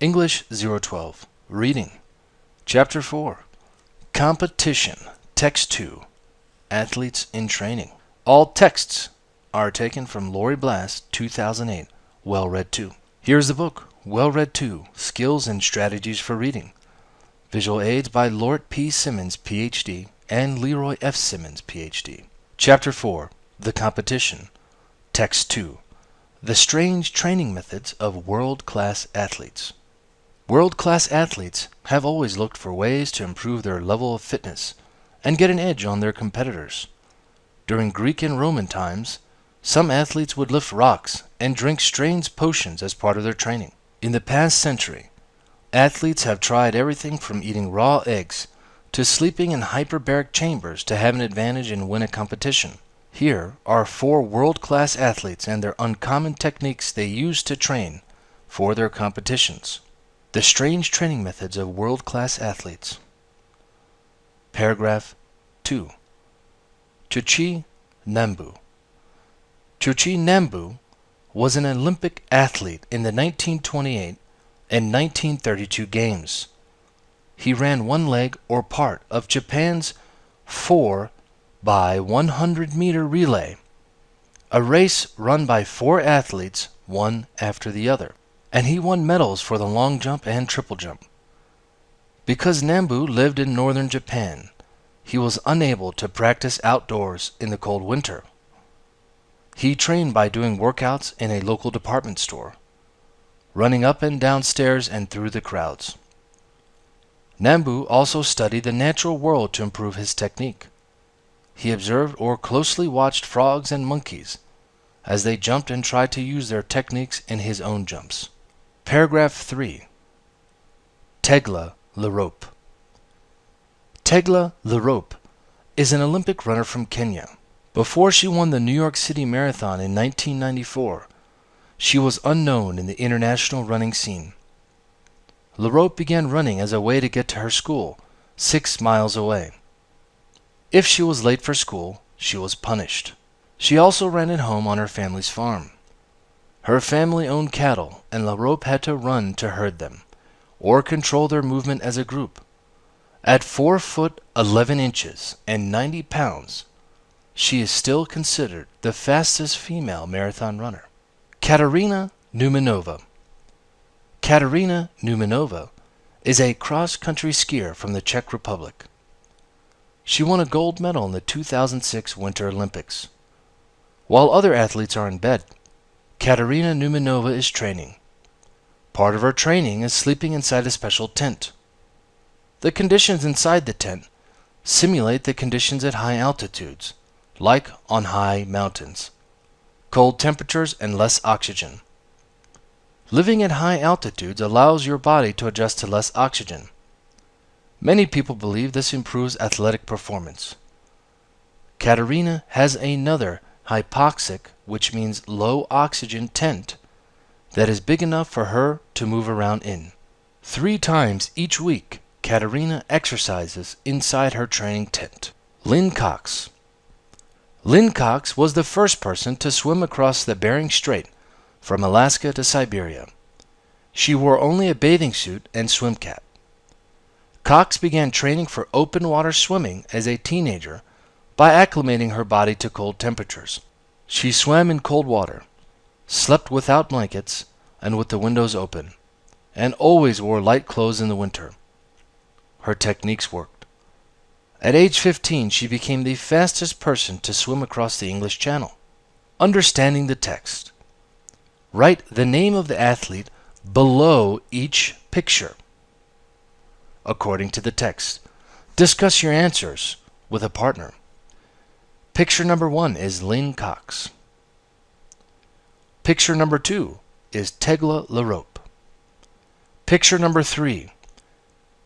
English 012. Reading. Chapter 4. Competition. Text 2. Athletes in Training. All texts are taken from Lori Blass, 2008. Well Read 2. Here's the book, Well Read 2, Skills and Strategies for Reading. Visual aids by Lort P. Simmons, Ph.D. and Leroy F. Simmons, Ph.D. Chapter 4. The Competition. Text 2. The Strange Training Methods of World-Class Athletes. World-class athletes have always looked for ways to improve their level of fitness and get an edge on their competitors. During Greek and Roman times, some athletes would lift rocks and drink strange potions as part of their training. In the past century, athletes have tried everything from eating raw eggs to sleeping in hyperbaric chambers to have an advantage and win a competition. Here are 4 world-class athletes and their uncommon techniques they use to train for their competitions. The Strange Training Methods of World-Class Athletes. Paragraph 2. Chuchi Nambu. Chuchi Nambu was an Olympic athlete in the 1928 and 1932 games. He ran one leg or part of Japan's 4 by 100 meter relay, a race run by 4 athletes, one after the other, and he won medals for the long jump and triple jump. Because Nambu lived in northern Japan, he was unable to practice outdoors in the cold winter. He trained by doing workouts in a local department store, running up and down stairs and through the crowds. Nambu also studied the natural world to improve his technique. He observed or closely watched frogs and monkeys as they jumped and tried to use their techniques in his own jumps. Paragraph 3. Tegla Lerope. Tegla Lerope is an Olympic runner from Kenya. Before she won the New York City Marathon in 1994, she was unknown in the international running scene. Lerope began running as a way to get to her school, 6 miles away. If she was late for school, she was punished. She also ran at home on her family's farm. Her family owned cattle, and Lerope had to run to herd them, or control their movement as a group. At 4 foot 11 inches and 90 pounds, she is still considered the fastest female marathon runner. Katarina Numenova. Katarina Numenova is a cross-country skier from the Czech Republic. She won a gold medal in the 2006 Winter Olympics. While other athletes are in bed, Katarina Numenova is training. Part of her training is sleeping inside a special tent. The conditions inside the tent simulate the conditions at high altitudes, like on high mountains. Cold temperatures and less oxygen. Living at high altitudes allows your body to adjust to less oxygen. Many people believe this improves athletic performance. Katarina has another hypoxic, which means low oxygen tent, that is big enough for her to move around in. 3 times each week, Katarina exercises inside her training tent. Lynn Cox. Lynn Cox was the first person to swim across the Bering Strait from Alaska to Siberia. She wore only a bathing suit and swim cap. Cox began training for open water swimming as a teenager by acclimating her body to cold temperatures. She swam in cold water, slept without blankets and with the windows open, and always wore light clothes in the winter. Her techniques worked. At age 15, she became the fastest person to swim across the English Channel. Understanding the text. Write the name of the athlete below each picture, according to the text. Discuss your answers with a partner. Picture number 1 is Lynn Cox. Picture number 2 is Tegla Lerope. Picture number 3,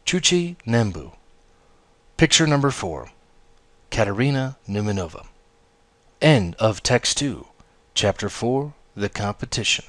Chuchi Nambu. Picture number 4, Katarina Numenova. End of Text 2, Chapter 4, The Competition.